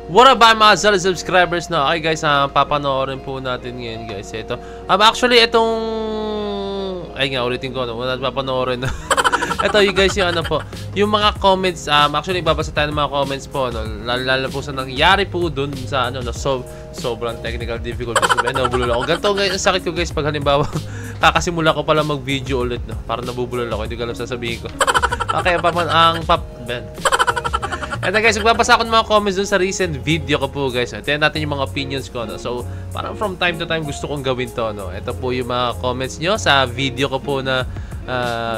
What up mga solid subscribers na? Okay guys, papanoorin po natin ngayon guys. Ito. Actually, itong... Ay nga, ulitin ko. Wala papanoorin na. Ito yung guys, yung ano po. Yung mga comments, actually, babasa tayo ng mga comments po. No? Lalo po sa nangyari po dun sa ano, no? Sobrang technical difficulties. Nabulol ako. Ganito guys, ang sakit ko guys pag halimbawa kakasimula ko pala mag-video ulit. No? Para nabubulol ako. Hindi ko alam sasabihin ko. Okay, Ito guys, magbabasa ako ng mga comments dun sa recent video ko po guys. Tignan natin yung mga opinions ko, no? So, parang from time to time gusto kong gawin to, no? Ito po yung mga comments nyo sa video ko po na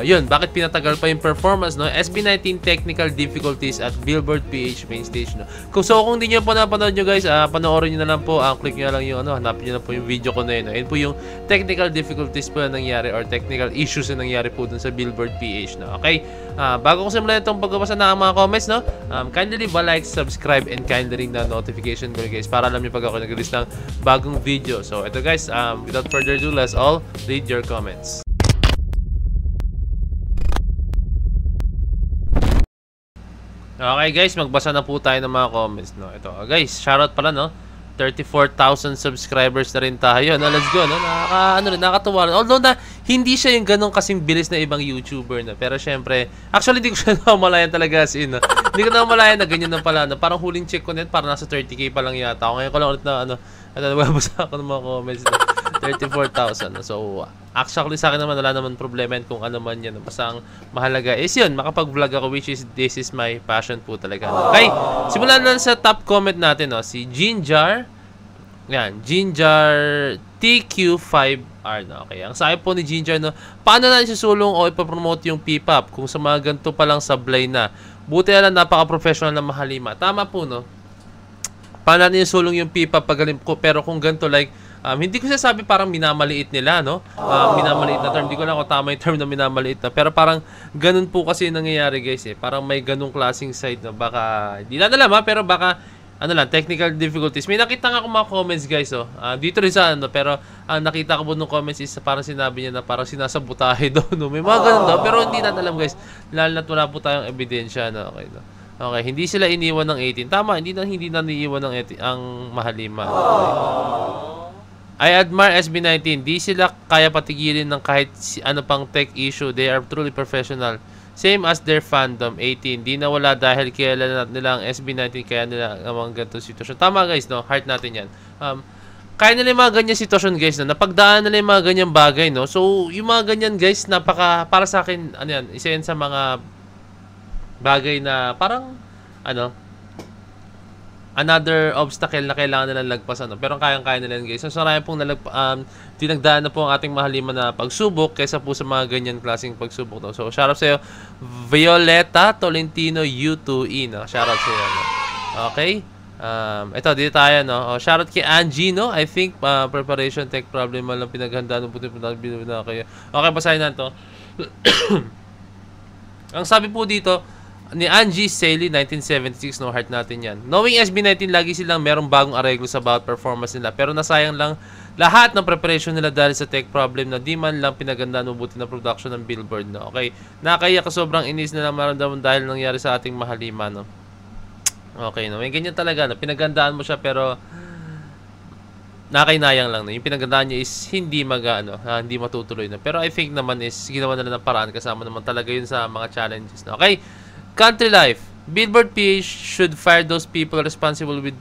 yun, bakit pinatagal pa yung performance, no? SB19 technical difficulties at Billboard PH main stage, no? Kung hindi nyo po napanood nyo guys, panoorin nyo na lang po, click nyo lang yung ano, hanapin nyo na po yung video ko na yun, no? Yun po yung technical difficulties po na nangyari or technical issues na nangyari po dun sa Billboard PH, no? Okay, bago ko simulan itong pagbabasa ng mga comments, no? Kindly leave a like, subscribe, and kindly ring the notification bell guys para alam nyo pag ako nag-release ng bagong video. So ito guys, without further ado, let's all read your comments. Okay guys, magbasa na po tayo ng mga comments, no. Ito, guys, shoutout pala, no. 34,000 subscribers na rin tayo. No, let's go, no. Nakakatuwa rin. Although na hindi siya yung ganun kasing bilis na ibang YouTuber na. Pero syempre, actually hindi ko siya namalayan talaga as in, no. Hindi ko namalayan na ganyan na pala, no. Parang huling check ko net, parang nasa 30k pa lang yata. Ngayon ko lang ulit na nagbabasa ako ng mga comments, no. 34,000. So, actually sa akin naman wala naman problema yan kung ano man yan. Basta ang mahalaga is yun, makapag-vlog ako, which is this is my passion po talaga. Okay, simulan na sa top comment natin, no? Si Ginjar. Yan, Ginjar TQ5R, no? Okay, ang sabi po ni Ginjar, no, paano na isusulong o ipapromote yung P-pop kung sa mga ganito palang sablay na? Buti na lang napaka-professional na mahalima. Tama po, no? Paano na isulong yung P-pop pero kung ganito like hindi ko sasabi parang minamaliit nila, no? Minamaliit na term. Hindi ko lang kung tama yung term na minamaliit na. Pero parang ganun po kasi nangyayari, guys, eh. Parang may ganung klaseng side na baka, hindi na alam, pero baka, technical difficulties. May nakita nga akong mga comments, guys, oh. Dito rin sa, pero nakita ko po nung comments is parang sinabi niya na parang sinasabotahe daw, no? May mga ganun daw. Pero hindi na alam, guys. Lalo na't wala po tayong ebidensya, no? Okay, no? Okay, hindi sila iniwan ng 18. Tama, hindi na iniiwan ng 18, ang mahalima. Okay. I admire SB19. Di sila kaya patigilin ng kahit ano pang tech issue. They are truly professional. Same as their fandom, 18. Di nawala dahil kilala nila ang SB19 kaya nila ang mga ganitong sitwasyon. Tama guys, no? Heart natin yan. Kaya nila yung mga ganyan sitwasyon guys, no? Napagdaan nila yung mga ganyang bagay, no? So, yung mga ganyan guys, para sa akin, isa yan sa mga bagay na parang, another obstacle na kailangan nilang lagpasan, no? Pero kayang-kaya nila guys. So, saraya pong tinagdaan na po ang ating mahalima na pagsubok kaysa po sa mga ganyan klaseng pagsubok, no? So, shoutout sa'yo, Violeta Tolentino U2E, no? Shoutout sa'yo, no? Okay? Ito, dito tayo, no? Shoutout kay Angie, no? I think, preparation tech problem lang pinaghandaan ng puti na kayo. Okay, basahin na ito. Ang sabi po dito, ni Angie Saley, 1976, no, heart natin yan. Knowing SB19, lagi silang merong bagong areglo sa bawat performance nila. Pero nasayang lang lahat ng preparation nila dahil sa tech problem na di man lang pinagandaan mabuti na production ng Billboard, no. Okay, nakakaya ka sobrang inis na lang maramdaman dahil nangyari sa ating mahalima, no. Okay, no, may ganyan talaga, no. Pinagandaan mo siya pero nakainayang lang, no. Yung pinagandaan niya is hindi hindi matutuloy na. Pero I think naman is ginawa nila ng paraan kasama naman talaga yun sa mga challenges, no. Okay. Country Life. Billboard PH should fire those people responsible with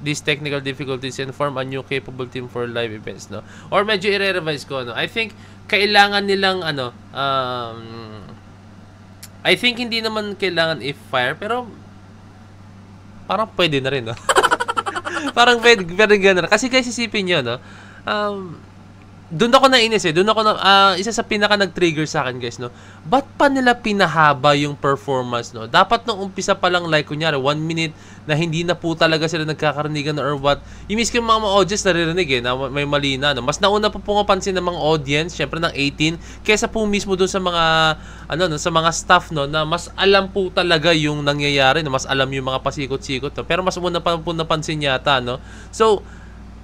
these technical difficulties and form a new capable team for live events, no? Or medyo i-revise ko, no? I think kailangan nilang I think hindi naman kailangan i-fire pero parang pwede na rin, no? Parang pwede gano'n. Kasi guys, isipin nyo, no? Doon ako nainis, eh. Doon ako isa sa pinaka nag-trigger sa akin, guys, no. Ba't pa nila pinahaba yung performance, no? Dapat nung umpisa pa lang, like kunyari 1 minute na hindi na po talaga sila nagkakarinigan or what. Yung mismo mga audience naririnig, eh, na may mali na, no. Mas nauna po pumapansin ng mga audience, syempre ng 18, kaysa po mismo doon sa mga sa mga staff, no, na mas alam po talaga yung nangyayari, no. Mas alam yung mga pasikot-sikot, no? Pero mas una pa po napansin yata, no. So,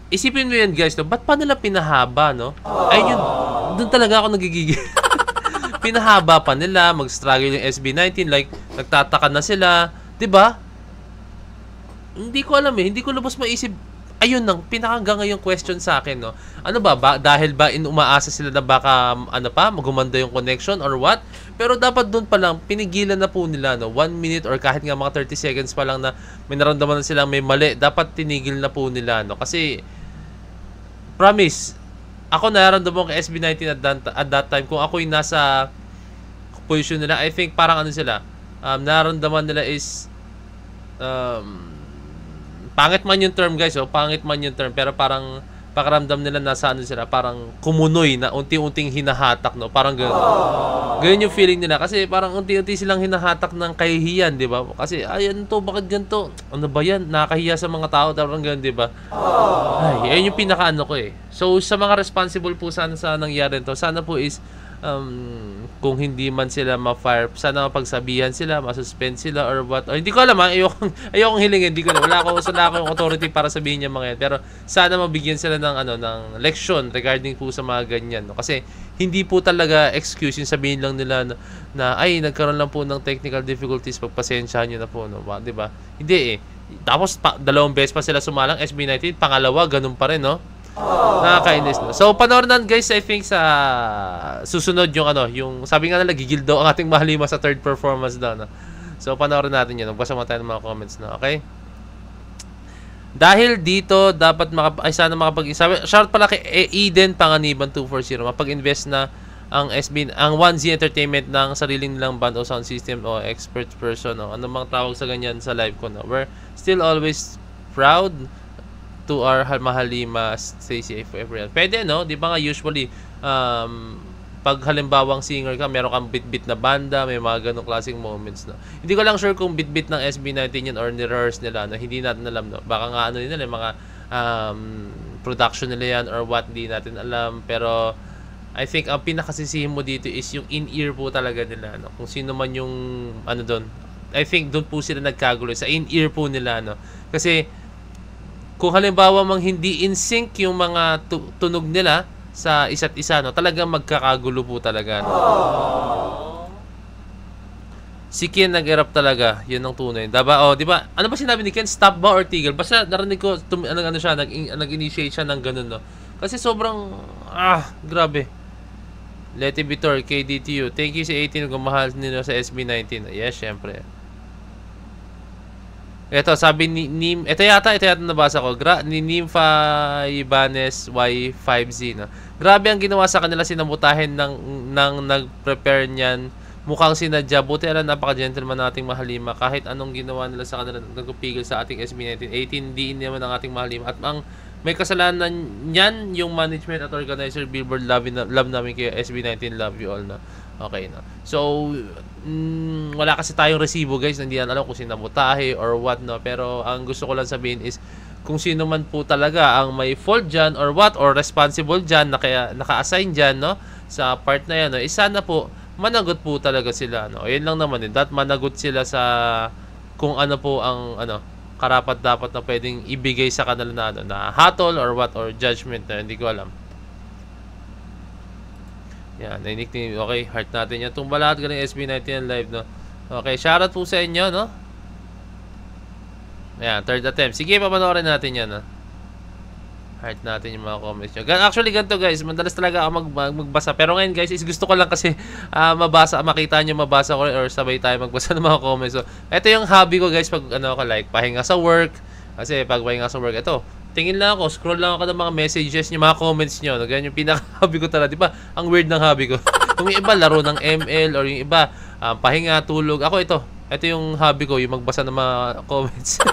isipin mo yan guys, no? Ba't pa nila pinahaba, no? Ay yun, doon talaga ako nagigigil. Pinahaba pa nila, mag-struggle yung SB19, like, nagtataka na sila, 'di ba? hindi ko alam eh, hindi ko lubos maisip. Ayun nang pinakahanggang ngayong question sa akin, no. Ano ba, dahil ba umaasa sila na baka ano pa, magumanda yung connection or what? Pero dapat doon pa lang pinigilan na po nila, no. 1 minute or kahit nga mga 30 seconds pa lang na may naramdaman na silang may mali, dapat tinigil na po nila, no. Kasi promise, ako nararamdaman ko kay SB19 at that time kung ako yung nasa position nila, I think parang ano sila, nararamdaman nila is pangit man yung term guys, pangit man yung term, pero parang pakiramdam nila nasa ano sila, parang kumunoy na unti-unting hinahatak, no? Parang gano'n. Ganyan yung feeling nila kasi parang unti-unti silang hinahatak ng kahihiyan, di ba? Kasi ayan to, bakit ganito? Ano ba yan? Nakakahiya sa mga tao, parang gano'n, di ba? Ay, ayun yung pinaka-ano ko eh. So sa mga responsible po sana sa nangyari to, sana po is kung hindi man sila ma-fire, sana mapagsabihan sila, masuspend sila or what. O, hindi ko alam ha, ayokong hilingin, hindi ko na. Wala ako yung authority para sabihin niya mga yan. Pero sana mabigyan sila ng ng leksyon regarding po sa mga ganyan, no? Kasi hindi po talaga excuse yung sabihin lang nila na ay nagkaroon lang po ng technical difficulties, pagpasensyahan niyo na po, no? Di ba? Hindi eh. Tapos dalawang beses pa sila sumalang SB19, pangalawa ganun pa rin, no? Nakakainis, no? So panoorin guys, I think sa susunod yung yung sabi nga nila gigil daw ang ating Mahalima sa third performance daw, no? So panoorin natin yun. Magbasa mo tayo ng mga comments, no? Okay? Dahil dito dapat sana makapag-sabi. Shout pala kay Eden Panganiban 240. Mapag-invest na ang 1Z Entertainment ng sariling nilang band o sound system o expert person, no? Ano mang tawag sa ganyan sa live ko, no? We're still always proud to our Mahalima, stay safe everyone. Pwede, no? Di ba nga usually pag halimbawang singer ka, meron kang bit-bit na banda, may mga ganong klaseng moments, no? Hindi ko lang sure kung bit-bit ng SB19 yan or ni-rehearse nila, no? Hindi natin alam, no? Baka nga nila, mga production nila yan or what, hindi natin alam. Pero I think ang pinakasisihin mo dito is yung in-ear po talaga nila, no? Kung sino man yung doon. I think doon po sila nagkagulo sa in-ear po nila, no? Kasi kung halimbawa mang hindi in sync yung mga tunog nila sa isa't isa, no, talagang magkakagulo po talaga, no? Si Ken nag-erupt talaga, yun ang tunay. Diba, di ba? Ano ba sinabi ni Ken? Stop ba or tigil? Basta narinig ko siya, nag-initiate siya ng ganun, no? Kasi sobrang grabe. Letty Vitor, KDTU. Thank you sa 18 kung mahal nila sa SB19. Yes, syempre. Ito, sabi ni Nim, ito yata nabasa ko. Ni Nimfa Ibanez Y5Z, no? Grabe ang ginawa sa kanila, sinamutahin ng nag-prepare niyan. Mukhang sinadya. Buti alam, napaka-gentleman nating Mahalima. Kahit anong ginawa nila sa kanila, nagpupigil sa ating SB19. 18, diin naman ang ating Mahalima. At ang may kasalanan niyan, yung management at organizer, Billboard, love namin kayo, SB19, love you all, no? Okay, no? So, wala kasi tayong resibo guys, hindi natin alam kung sinamutahe or what, no? Pero ang gusto ko lang sabihin is kung sino man po talaga ang may fault dyan or what, or responsible dyan, na kaya naka-assign dyan, no, sa part na yan, no, sana po managot po talaga sila, no? Ayun lang naman din, managot sila sa kung ano po ang karapat dapat na pwedeng ibigay sa kanila na hatol or what, or judgment, na hindi ko alam. Yan, nickname. Okay, heart natin yan. Tumba lahat galing SB19 live, no? Okay, shoutout po sa inyo, no? Ayan, third attempt. Sige, papanoorin natin yan, no? Heart natin yung mga comments nyo. Actually, ganito guys, madalas talaga ako magbasa. Pero ngayon guys, is gusto ko lang kasi makita nyo, mabasa ko or sabay tayo magbasa ng mga comments. So, ito yung hobby ko guys, pag like, pahinga sa work. Kasi pag pahinga sa work, ito, tingin lang ako, scroll lang ako ng mga messages nyo, mga comments nyo. Ganyan yung pinaka-hobby ko talaga. Diba? Ang weird ng hobby ko. Yung iba, laro ng ML, or yung iba, pahinga, tulog. Ako ito yung hobby ko, yung magbasa ng mga comments.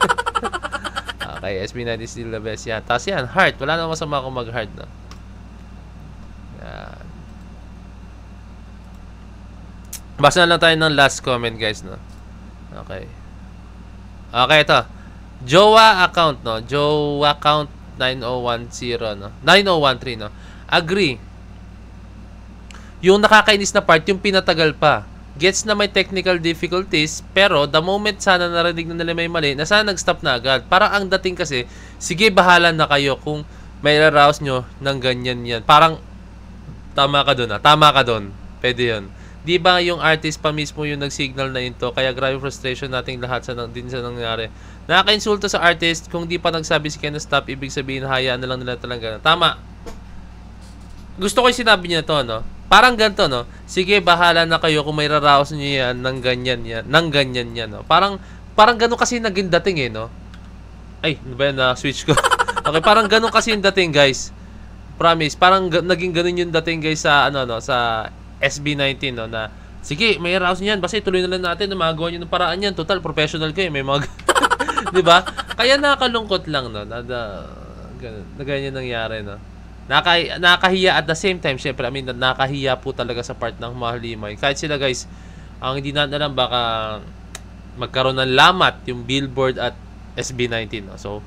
Okay, SB19 is still the best. Yan. Tapos yan, heart. Wala na masama kung mag-heart, no? Yan. Basa na lang tayo ng last comment, guys, no? Okay. Okay, ito. Jowa account, no? Jowa account 9010, no? 9013, no? Agree. Yung nakakainis na part, yung pinatagal pa. Gets na may technical difficulties, pero the moment sana narinig na nila may mali, na sana nag-stop na agad. Parang ang dating kasi, sige, bahala na kayo kung may arouse nyo ng ganyan yan. Parang, tama ka dun, Tama ka dun. Pwede yun. Di ba yung artist pa mismo yung nag-signal na ito? Kaya grabe frustration nating lahat din sa nangyari. Nakaka-insulto sa artist kung di pa nagsabi si Ken na stop, ibig sabihin hayaan na lang nila talaga. Tama. Gusto ko yung sinabi niya to, no? Parang ganito, no? Sige, bahala na kayo kung may raraos niyo yan ng ganyan yan. Ng ganyan yan, no? Parang ganun kasi naging dating, eh, no? Ay, ano ba yan? Na-switch ko. Okay, parang ganun kasi yung dating, guys. Promise. Parang naging ganun yung dating, guys, sa, ano, no? Sa SB19, no? Na, sige, may raraos niyan. Basta tuloy na lang natin na magawa nyo ng paraan yan. Total, professional kayo. May mga... Diba? Kaya nakakalungkot lang, no? Na ganyan nangyari, no? Nakahiya at the same time, syempre, I mean, nakahiya po talaga sa part ng Mahalimay. Kahit sila, guys, ang hindi natin alam, baka magkaroon ng lamat yung Billboard at SB19. No? So,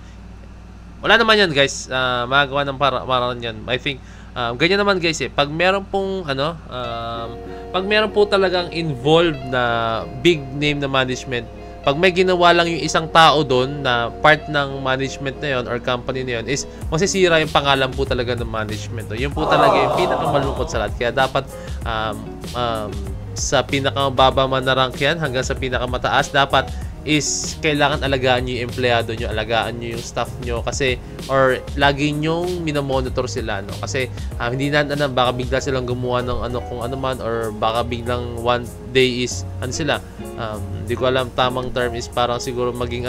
wala naman yan, guys. Magagawa ng paraan yan. I think, ganyan naman, guys, eh. Pag meron pong, pag meron po talagang involved na big name na management, pag may ginawa lang yung isang tao doon na part ng management na yon or company na yon, is masisira yung pangalan po talaga ng management. No? Yun po talaga yung pinakamalungkot sa lahat. Kaya dapat sa pinakamababa man na rank yan hanggang sa pinakamataas, dapat is kailangan alagaan nyo yung empleyado nyo, alagaan nyo yung staff nyo kasi, or lagi nyong minomonitor sila, no? Kasi hindi na baka bigla silang gumawa ng kung ano man, or baka biglang one day is sila, hindi ko alam tamang term is parang siguro maging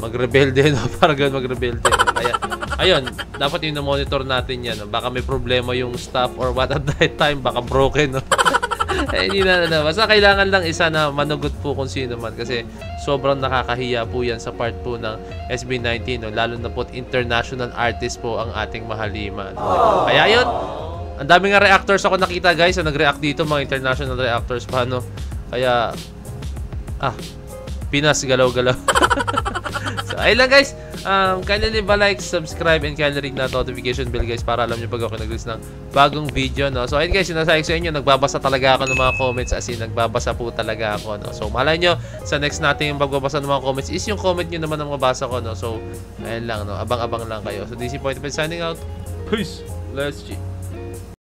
magrebelde, no? Parang ganun, magrebelde, no? Kaya ayun, dapat yung monitor natin yan, no? Baka may problema yung staff or what at that time, baka broken, no? Hindi na. Basta kailangan lang isa na manugot po kung sino man kasi sobrang nakakahiya po yan sa part po ng SB19, no? Lalo na po international artist po ang ating Mahalima. No? Kaya yun, ang daming nga reactors ako nakita, guys, na nag-react dito, mga international reactors pa, no? Kaya Pinas, galaw-galaw. So, ayun lang, guys. Kindly leave a like, subscribe, and kindly ring na notification bell, guys, para alam nyo pag ako nag-release ng bagong video, no? So, ayun, guys, sinasabi ko sa inyo, nagbabasa talaga ako ng mga comments, as in, nagbabasa po talaga ako, no? So, malay nyo, sa next natin yung pagbabasa ng mga comments is yung comment nyo naman ang mabasa ko, no? So, ayun lang, no? Abang-abang lang kayo. So, DC Point signing out. Peace! Let's G.